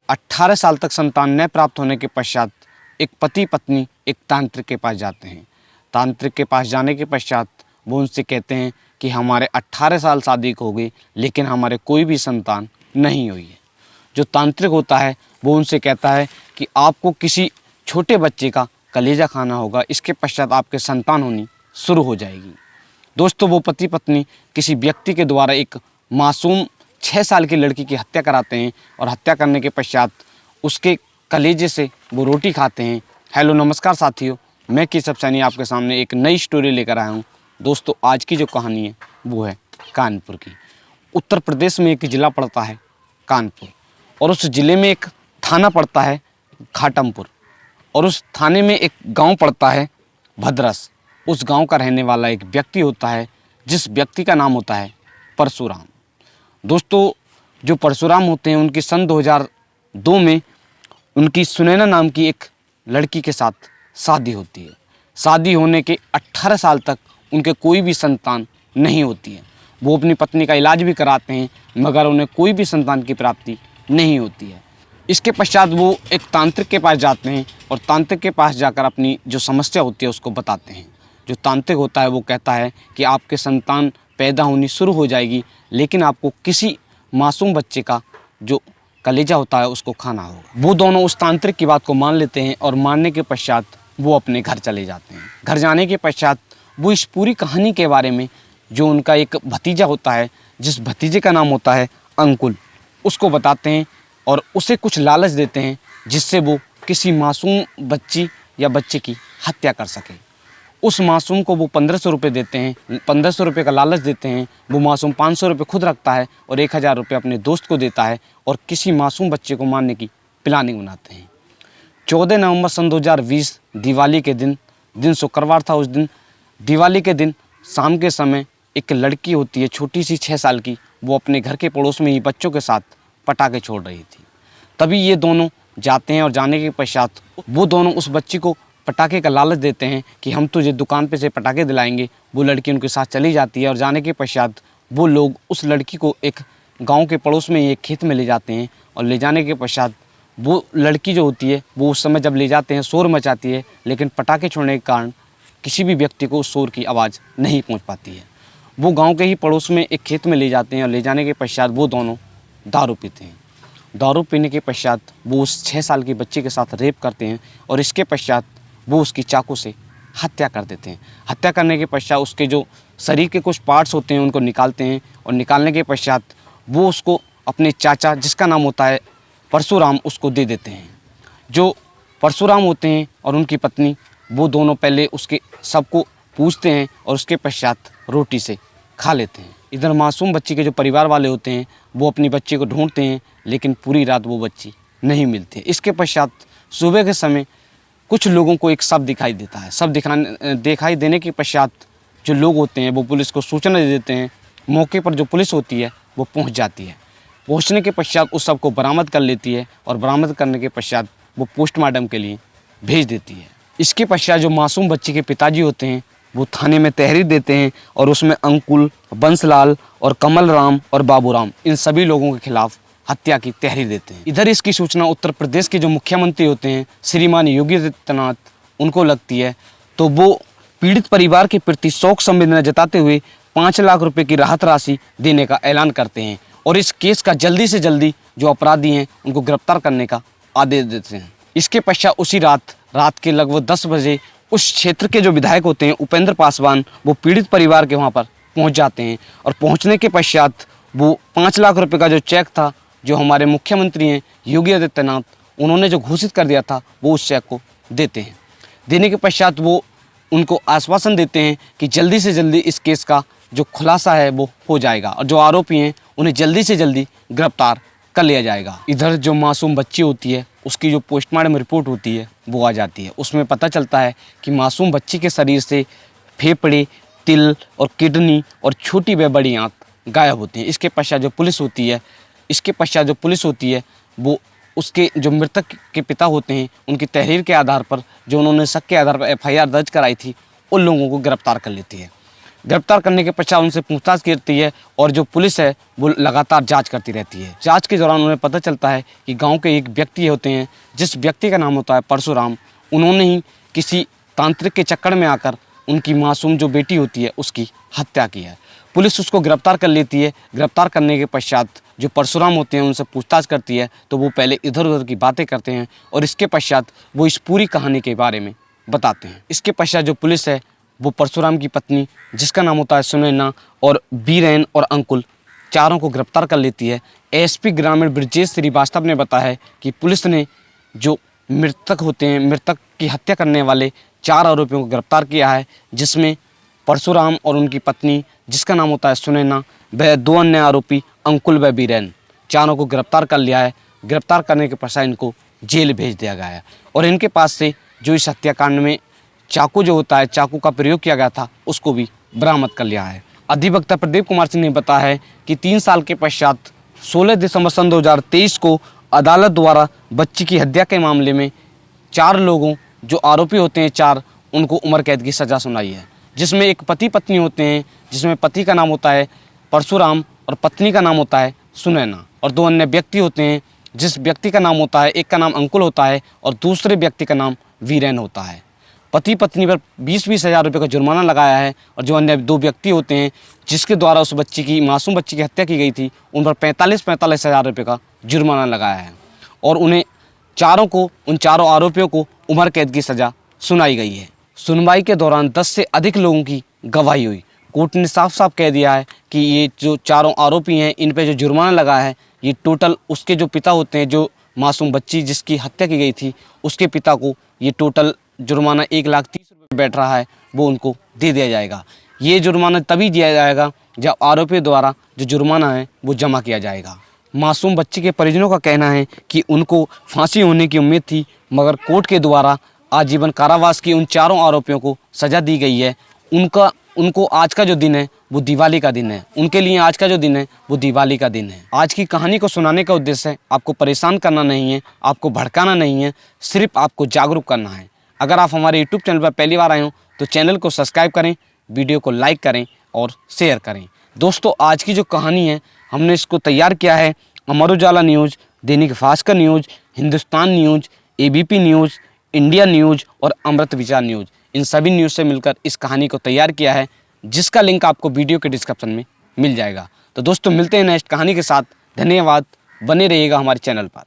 18 साल तक संतान न प्राप्त होने के पश्चात एक पति पत्नी एक तांत्रिक के पास जाते हैं। तांत्रिक के पास जाने के पश्चात वो उनसे कहते हैं कि हमारे 18 साल शादी हो गई लेकिन हमारे कोई भी संतान नहीं हुई है। जो तांत्रिक होता है वो उनसे कहता है कि आपको किसी छोटे बच्चे का कलेजा खाना होगा, इसके पश्चात आपके संतान होनी शुरू हो जाएगी। दोस्तों, वो पति पत्नी किसी व्यक्ति के द्वारा एक मासूम 6 साल की लड़की की हत्या कराते हैं और हत्या करने के पश्चात उसके कलेजे से वो रोटी खाते हैं। हेलो नमस्कार साथियों, मैं केशव सैनी आपके सामने एक नई स्टोरी लेकर आया हूँ। दोस्तों, आज की जो कहानी है वो है कानपुर की। उत्तर प्रदेश में एक ज़िला पड़ता है कानपुर, और उस ज़िले में एक थाना पड़ता है घाटमपुर, और उस थाने में एक गांव पड़ता है भद्रस। उस गांव का रहने वाला एक व्यक्ति होता है, जिस व्यक्ति का नाम होता है परशुराम। दोस्तों, जो परशुराम होते हैं उनकी सन 2002 में उनकी सुनैना नाम की एक लड़की के साथ शादी होती है। शादी होने के 18 साल तक उनके कोई भी संतान नहीं होती है। वो अपनी पत्नी का इलाज भी कराते हैं मगर उन्हें कोई भी संतान की प्राप्ति नहीं होती है। इसके पश्चात वो एक तांत्रिक के पास जाते हैं और तांत्रिक के पास जाकर अपनी जो समस्या होती है उसको बताते हैं। जो तांत्रिक होता है वो कहता है कि आपके संतान पैदा होनी शुरू हो जाएगी लेकिन आपको किसी मासूम बच्चे का जो कलेजा होता है उसको खाना होगा। वो दोनों उस तांत्रिक की बात को मान लेते हैं और मानने के पश्चात वो अपने घर चले जाते हैं। घर जाने के पश्चात वो इस पूरी कहानी के बारे में, जो उनका एक भतीजा होता है जिस भतीजे का नाम होता है अंकुल, उसको बताते हैं और उसे कुछ लालच देते हैं जिससे वो किसी मासूम बच्ची या बच्चे की हत्या कर सके। उस मासूम को वो 1500 रुपये देते हैं, 1500 रुपये का लालच देते हैं। वो मासूम 500 रुपये खुद रखता है और 1000 रुपये अपने दोस्त को देता है और किसी मासूम बच्चे को मारने की प्लानिंग बनाते हैं। 14 नवंबर सन 2020 दिवाली के दिन शुक्रवार था। उस दिन दिवाली के दिन शाम के समय एक लड़की होती है छोटी सी 6 साल की, वो अपने घर के पड़ोस में ही बच्चों के साथ पटाखे छोड़ रही थी। तभी ये दोनों जाते हैं और जाने के पश्चात वो दोनों उस बच्ची को पटाखे का लालच देते हैं कि हम तुझे दुकान पे से पटाखे दिलाएंगे। वो लड़की उनके साथ चली जाती है और जाने के पश्चात वो लोग उस लड़की को एक गांव के पड़ोस में ही एक खेत में ले जाते हैं और ले जाने के पश्चात वो लड़की जो होती है वो उस समय जब ले जाते हैं शोर मचाती है, लेकिन पटाखे छोड़ने के कारण किसी भी व्यक्ति को उस शोर की आवाज़ नहीं पहुँच पाती है। वो गाँव के ही पड़ोस में एक खेत में ले जाते हैं और ले जाने के पश्चात वो दोनों दारू पीते हैं। दारू पीने के पश्चात वो उस 6 साल की बच्ची के साथ रेप करते हैं और इसके पश्चात वो उसकी चाकू से हत्या कर देते हैं। हत्या करने के पश्चात उसके जो शरीर के कुछ पार्ट्स होते हैं उनको निकालते हैं और निकालने के पश्चात वो उसको अपने चाचा, जिसका नाम होता है परशुराम, उसको दे देते हैं। जो परशुराम होते हैं और उनकी पत्नी, वो दोनों पहले उसके सबको पूछते हैं और उसके पश्चात रोटी से खा लेते हैं। इधर मासूम बच्ची के जो परिवार वाले होते हैं वो अपनी बच्ची को ढूंढते हैं लेकिन पूरी रात वो बच्ची नहीं मिलती। इसके पश्चात सुबह के समय कुछ लोगों को एक शव दिखाई देता है। शव दिखाई देने के पश्चात जो लोग होते हैं वो पुलिस को सूचना दे देते हैं। मौके पर जो पुलिस होती है वो पहुंच जाती है। पहुंचने के पश्चात उस शव को बरामद कर लेती है और बरामद करने के पश्चात वो पोस्टमार्टम के लिए भेज देती है। इसके पश्चात जो मासूम बच्ची के पिताजी होते हैं वो थाने में तहरीर देते हैं और उसमें अंकुल, बंसलाल और कमल राम और बाबूराम, इन सभी लोगों के खिलाफ हत्या की तहरीर देते हैं। इधर इसकी सूचना उत्तर प्रदेश के जो मुख्यमंत्री होते हैं श्रीमान योगी आदित्यनाथ, उनको लगती है तो वो पीड़ित परिवार के प्रति शोक संवेदना जताते हुए 5 लाख रुपए की राहत राशि देने का ऐलान करते हैं और इस केस का जल्दी से जल्दी जो अपराधी हैं उनको गिरफ्तार करने का आदेश देते हैं। इसके पश्चात उसी रात के लगभग 10 बजे उस क्षेत्र के जो विधायक होते हैं उपेंद्र पासवान, वो पीड़ित परिवार के वहाँ पर पहुँच जाते हैं और पहुँचने के पश्चात वो 5 लाख रुपये का जो चेक था, जो हमारे मुख्यमंत्री हैं योगी आदित्यनाथ, उन्होंने जो घोषित कर दिया था, वो उस चेक को देते हैं। देने के पश्चात वो उनको आश्वासन देते हैं कि जल्दी से जल्दी इस केस का जो खुलासा है वो हो जाएगा और जो आरोपी हैं उन्हें जल्दी से जल्दी गिरफ्तार कर लिया जाएगा। इधर जो मासूम बच्ची होती है उसकी जो पोस्टमार्टम रिपोर्ट होती है वो आ जाती है। उसमें पता चलता है कि मासूम बच्ची के शरीर से फेफड़े, तिल और किडनी और छोटी व बड़ी आँख गायब होती हैं। इसके पश्चात जो पुलिस होती है वो उसके जो मृतक के पिता होते हैं उनकी तहरीर के आधार पर, जो उन्होंने शक के आधार पर FIR दर्ज कराई थी, उन लोगों को गिरफ्तार कर लेती है। गिरफ्तार करने के पश्चात उनसे पूछताछ करती है और जो पुलिस है वो लगातार जांच करती रहती है। जांच के दौरान उन्हें पता चलता है कि गांव के एक व्यक्ति होते हैं, जिस व्यक्ति का नाम होता है परशुराम। उन्होंने ही किसी तांत्रिक के चक्कर में आकर उनकी मासूम जो बेटी होती है उसकी हत्या की है। पुलिस उसको गिरफ्तार कर लेती है। गिरफ्तार करने के पश्चात जो परशुराम होते हैं उनसे पूछताछ करती है, तो वो पहले इधर उधर की बातें करते हैं और इसके पश्चात वो इस पूरी कहानी के बारे में बताते हैं। इसके पश्चात जो पुलिस है वो परशुराम की पत्नी, जिसका नाम होता है सुनैना, और बीरेन और अंकुल, चारों को गिरफ्तार कर लेती है। एसपी ग्रामीण ब्रजेश श्रीवास्तव ने बताया है कि पुलिस ने जो मृतक होते हैं, मृतक की हत्या करने वाले 4 आरोपियों को गिरफ्तार किया है, जिसमें परशुराम और उनकी पत्नी, जिसका नाम होता है सुनैना, वह 2 अन्य आरोपी अंकुल व बीरेन, चारों को गिरफ्तार कर लिया है। गिरफ्तार करने के पश्चात इनको जेल भेज दिया गया है और इनके पास से जो इस हत्याकांड में चाकू जो होता है, चाकू का प्रयोग किया गया था, उसको भी बरामद कर लिया है। अधिवक्ता प्रदीप कुमार सिंह ने बताया है कि 3 साल के पश्चात 16 दिसंबर सन 2023 को अदालत द्वारा बच्ची की हत्या के मामले में 4 लोगों, जो आरोपी होते हैं 4, उनको उम्र कैद की सज़ा सुनाई है, जिसमें एक पति पत्नी होते हैं, जिसमें पति का नाम होता है परशुराम और पत्नी का नाम होता है सुनैना, और 2 अन्य व्यक्ति होते हैं, जिस व्यक्ति का नाम होता है, एक का नाम अंकुल होता है और दूसरे व्यक्ति का नाम वीरेन होता है। पति पत्नी पर 20-20 हज़ार रुपये का जुर्माना लगाया है और जो अन्य 2 व्यक्ति होते हैं, जिसके द्वारा उस बच्ची की, मासूम बच्ची की हत्या की गई थी, उन पर 45-45 हज़ार रुपये का जुर्माना लगाया है और उन्हें उन चारों आरोपियों को उम्र कैद की सज़ा सुनाई गई है। सुनवाई के दौरान 10 से अधिक लोगों की गवाही हुई। कोर्ट ने साफ साफ कह दिया है कि ये जो चारों आरोपी हैं, इन पे जो जुर्माना लगा है, ये टोटल उसके जो पिता होते हैं, जो मासूम बच्ची जिसकी हत्या की गई थी, उसके पिता को ये टोटल जुर्माना 1,30,000 रुपये बैठ रहा है, वो उनको दे दिया जाएगा। ये जुर्माना तभी दिया जाएगा जब आरोपी द्वारा जो जुर्माना है वो जमा किया जाएगा। मासूम बच्ची के परिजनों का कहना है कि उनको फांसी होने की उम्मीद थी, मगर कोर्ट के द्वारा आजीवन कारावास की उन चारों आरोपियों को सज़ा दी गई है। उनको आज का जो दिन है वो दिवाली का दिन है। उनके लिए आज का जो दिन है वो दिवाली का दिन है। आज की कहानी को सुनाने का उद्देश्य है आपको परेशान करना नहीं है, आपको भड़काना नहीं है, सिर्फ आपको जागरूक करना है। अगर आप हमारे यूट्यूब चैनल पर पहली बार आए हो तो चैनल को सब्सक्राइब करें, वीडियो को लाइक करें और शेयर करें। दोस्तों, आज की जो कहानी है हमने इसको तैयार किया है Amar Ujala news, Dainik Bhaskar news, Hindustan news, ABP news, India news और अमृत विचार न्यूज़, इन सभी न्यूज़ से मिलकर इस कहानी को तैयार किया है, जिसका लिंक आपको वीडियो के डिस्क्रिप्शन में मिल जाएगा। तो दोस्तों, मिलते हैं नेक्स्ट कहानी के साथ। धन्यवाद, बने रहिएगा हमारे चैनल पर।